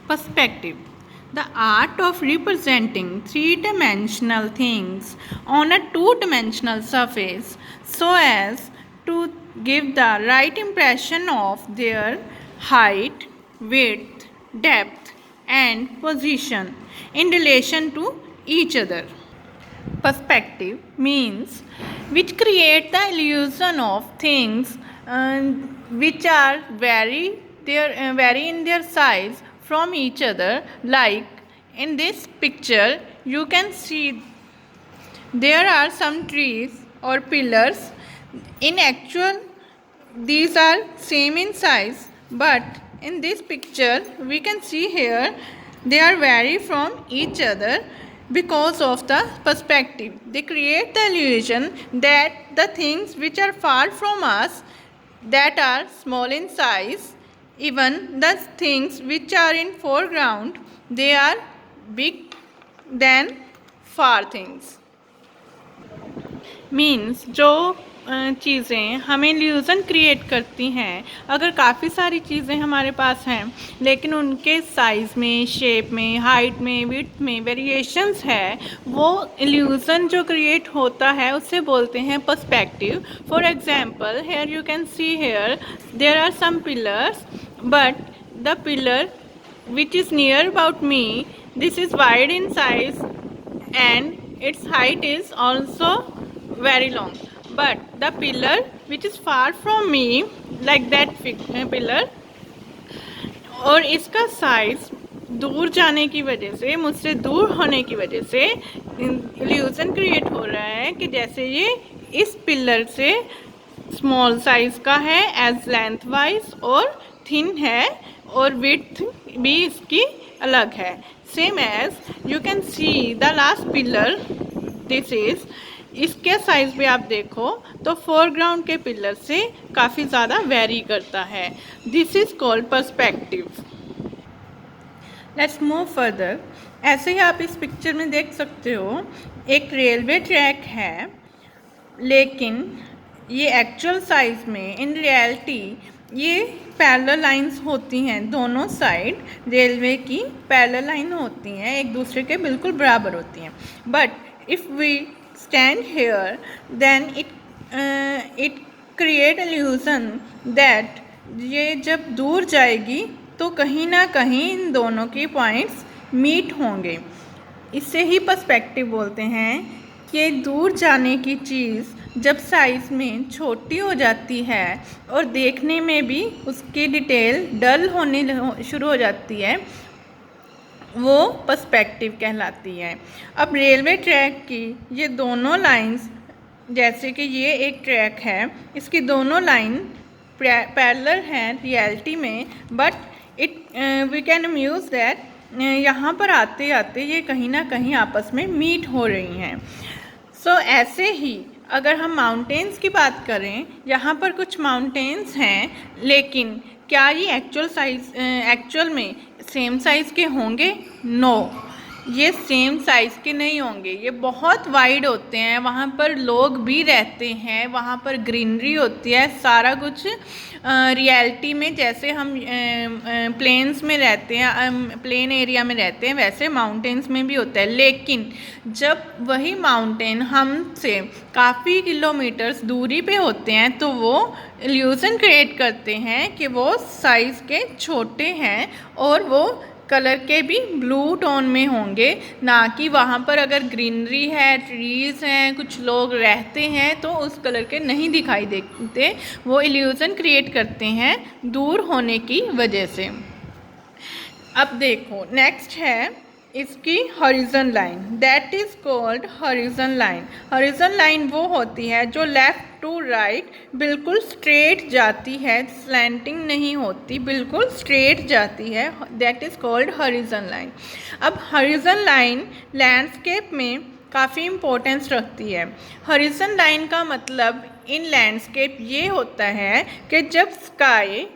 Perspective. The art of representing three-dimensional things on a two-dimensional surface so as to give the right impression of their height, width, depth, and position in relation to each other. Perspective means which create the illusion of things which are vary in their size from each other. Like in this picture you can see there are some trees or pillars. In actual these are same in size, but in this picture we can see here they are vary from each other because of the perspective. They create the illusion that the things which are far from us, that are small in size, even the things which are in foreground, they are big than far things. Means जो चीज़ें हमें illusion create करती हैं, अगर काफ़ी सारी चीज़ें हमारे पास हैं लेकिन उनके साइज़ में, शेप में, हाइट में, विड्थ में वेरिएशंस है, वो इल्यूज़न जो क्रिएट होता है उसे बोलते हैं perspective. For example here you can see here there are some pillars, but the pillar which is near about me, this is wide in size and its height is also very long, but the pillar which is far from me, like that pillar, और इसका size दूर जाने की वजह से, मुझसे दूर होने की वजह से इल्यूजन क्रिएट हो रहा है कि जैसे ये इस पिलर से स्मॉल साइज का है एज लेंथ वाइज और थिन है और विड्थ भी इसकी अलग है. Same as you can see the last pillar, this is, इसके साइज भी आप देखो तो फोरग्राउंड के पिलर से काफ़ी ज़्यादा वेरी करता है. This is called perspective. Let's move further. ऐसे ही आप इस पिक्चर में देख सकते हो एक रेलवे ट्रैक है, लेकिन ये एक्चुअल साइज में इन रियलिटी ये पैरेलल लाइंस होती हैं. दोनों साइड रेलवे की पैरेलल लाइन होती हैं, एक दूसरे के बिल्कुल बराबर होती हैं. But if we stand here, then it create illusion that ये जब दूर जाएगी तो कहीं ना कहीं इन दोनों के पॉइंट्स मीट होंगे. इससे ही पर्सपेक्टिव बोलते हैं कि दूर जाने की चीज़ जब साइज़ में छोटी हो जाती है और देखने में भी उसकी डिटेल डल होने शुरू हो जाती है, वो पर्सपेक्टिव कहलाती है. अब रेलवे ट्रैक की ये दोनों लाइंस, जैसे कि ये एक ट्रैक है, इसकी दोनों लाइन पैरेलल हैं रियलिटी में, but we can amuse that यहाँ पर आते आते ये कहीं ना कहीं आपस में मीट हो रही हैं. सो ऐसे ही अगर हम माउंटेन्स की बात करें, यहाँ पर कुछ माउंटेन्स हैं, लेकिन क्या ये एक्चुअल में सेम साइज़ के होंगे? नो, ये सेम साइज़ के नहीं होंगे. ये बहुत वाइड होते हैं, वहाँ पर लोग भी रहते हैं, वहाँ पर ग्रीनरी होती है, सारा कुछ रियलिटी में जैसे हम प्लेन्स में रहते हैं, प्लेन एरिया में रहते हैं, वैसे माउंटेन्स में भी होता है. लेकिन जब वही माउंटेन हमसे काफ़ी किलोमीटर्स दूरी पे होते हैं तो वो इल्यूज़न क्रिएट करते हैं कि वो साइज़ के छोटे हैं और वो कलर के भी ब्लू टोन में होंगे, ना कि वहाँ पर अगर ग्रीनरी है, ट्रीज़ हैं, कुछ लोग रहते हैं तो उस कलर के नहीं दिखाई देते. वो इल्यूज़न क्रिएट करते हैं दूर होने की वजह से. अब देखो नेक्स्ट है इसकी horizon line, that is called horizon line. Horizon line वो होती है जो लेफ़्ट टू राइट बिल्कुल स्ट्रेट जाती है, स्लैंटिंग नहीं होती, बिल्कुल स्ट्रेट जाती है, that is called horizon line. अब हॉरिजन लाइन लैंडस्केप में काफ़ी इम्पोर्टेंस रखती है. हॉरिजन लाइन का मतलब इन लैंडस्केप ये होता है कि जब स्काई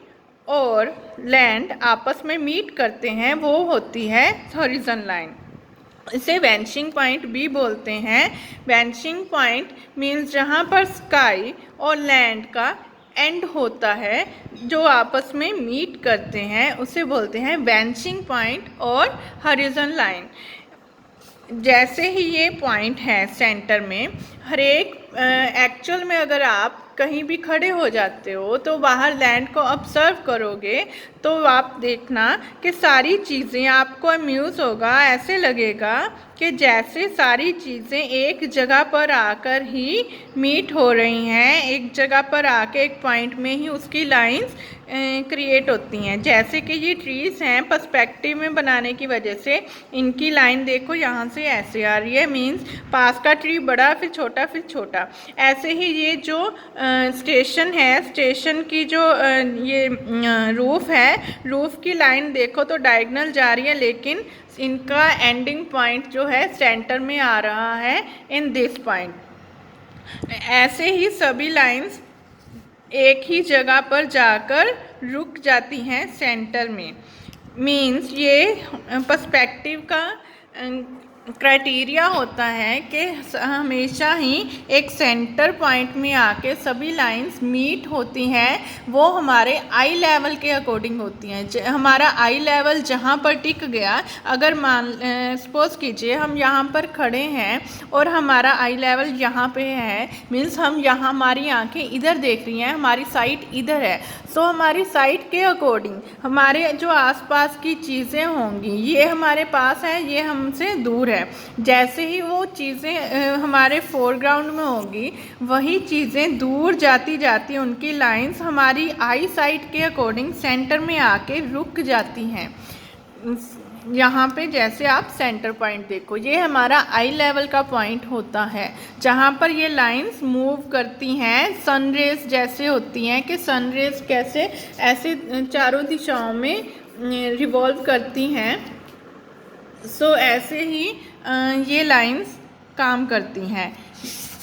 और लैंड आपस में मीट करते हैं वो होती है हॉरिजन लाइन. इसे वैनिशिंग पॉइंट भी बोलते हैं. वैनिशिंग पॉइंट मीन्स जहाँ पर स्काई और लैंड का एंड होता है, जो आपस में मीट करते हैं, उसे बोलते हैं वेंचिंग पॉइंट और हॉरिजॉन्टल लाइन। जैसे ही ये पॉइंट है सेंटर में, हर एक एक्चुअल में अगर आप कहीं भी खड़े हो जाते हो तो बाहर लैंड को ऑब्जर्व करोगे तो आप देखना कि सारी चीज़ें आपको अम्यूज़ होगा, ऐसे लगेगा कि जैसे सारी चीज़ें एक जगह पर आकर ही मीट हो रही हैं, एक जगह पर आके एक पॉइंट में ही उसकी लाइंस क्रिएट होती हैं। जैसे कि ये ट्रीज़ हैं, पर्सपेक्टिव में बनाने की वजह से इनकी लाइन देखो यहाँ से ऐसे आ रही है, मीन्स पास का ट्री बड़ा फिर छोटा फिर छोटा। ऐसे ही ये जो स्टेशन है, स्टेशन की जो ये रूफ़ है, रूफ़ की लाइन देखो तो डायगोनल जा रही है, लेकिन इनका एंडिंग पॉइंट जो है सेंटर में आ रहा है इन दिस पॉइंट। ऐसे ही सभी लाइंस एक ही जगह पर जाकर रुक जाती हैं सेंटर में। मीन्स ये पर्सपेक्टिव का क्राइटेरिया होता है कि हमेशा ही एक सेंटर पॉइंट में आके सभी लाइंस मीट होती हैं, वो हमारे आई लेवल के अकॉर्डिंग होती हैं। हमारा आई लेवल जहाँ पर टिक गया, अगर मान सपोज कीजिए हम यहाँ पर खड़े हैं और हमारा आई लेवल यहाँ पे है, मीन्स हम यहाँ, हमारी आंखें इधर देख रही हैं, हमारी साइट इधर है, सो हमारी साइट के अकॉर्डिंग हमारे जो आसपास की चीज़ें होंगी, ये हमारे पास है, ये हमसे दूर है। जैसे ही वो चीज़ें हमारे फोरग्राउंड में होंगी, वही चीज़ें दूर जाती जाती उनकी लाइंस हमारी आई साइट के अकॉर्डिंग सेंटर में आके रुक जाती हैं। यहाँ पे जैसे आप सेंटर पॉइंट देखो, ये हमारा आई लेवल का पॉइंट होता है, जहाँ पर ये लाइंस मूव करती हैं। सन रेज जैसे होती हैं कि सन रेज कैसे ऐसे चारों दिशाओं में रिवॉल्व करती हैं, सो ऐसे ही ये लाइंस काम करती हैं।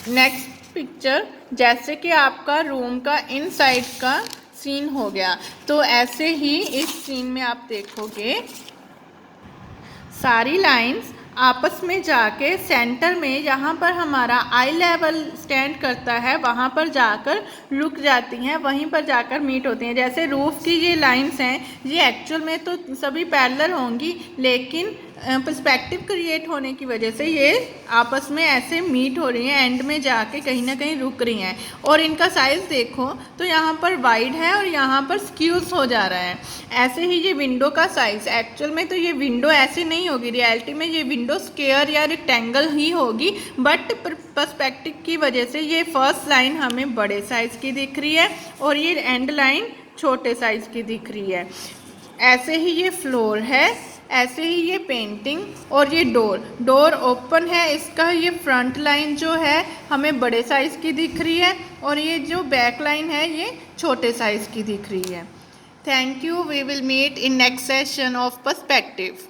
नेक्स्ट पिक्चर, जैसे कि आपका रूम का इनसाइड का सीन हो गया, तो ऐसे ही इस सीन में आप देखोगे सारी लाइंस आपस में जाके सेंटर में, जहाँ पर हमारा आई लेवल स्टैंड करता है, वहाँ पर जाकर रुक जाती हैं, वहीं पर जाकर मीट होती हैं। जैसे रूफ़ की ये लाइंस हैं, ये एक्चुअल में तो सभी पैरेलल होंगी, लेकिन पर्सपेक्टिव क्रिएट होने की वजह से ये आपस में ऐसे मीट हो रही हैं, एंड में जाके कहीं ना कहीं रुक रही हैं। और इनका साइज़ देखो तो यहाँ पर वाइड है और यहाँ पर स्क्यूज हो जा रहा है। ऐसे ही ये विंडो का साइज़, एक्चुअल में तो ये विंडो ऐसे नहीं होगी, रियलिटी में ये विंडो स्क्वायर या रेक्टेंगल ही होगी, बट पर्सपेक्टिव की वजह से ये फर्स्ट लाइन हमें बड़े साइज़ की दिख रही है और ये एंड लाइन छोटे साइज़ की दिख रही है। ऐसे ही ये फ्लोर है, ऐसे ही ये पेंटिंग, और ये डोर ओपन है, इसका ये फ्रंट लाइन जो है हमें बड़े साइज़ की दिख रही है और ये जो बैक लाइन है ये छोटे साइज़ की दिख रही है। Thank you. We will meet in next session of perspective.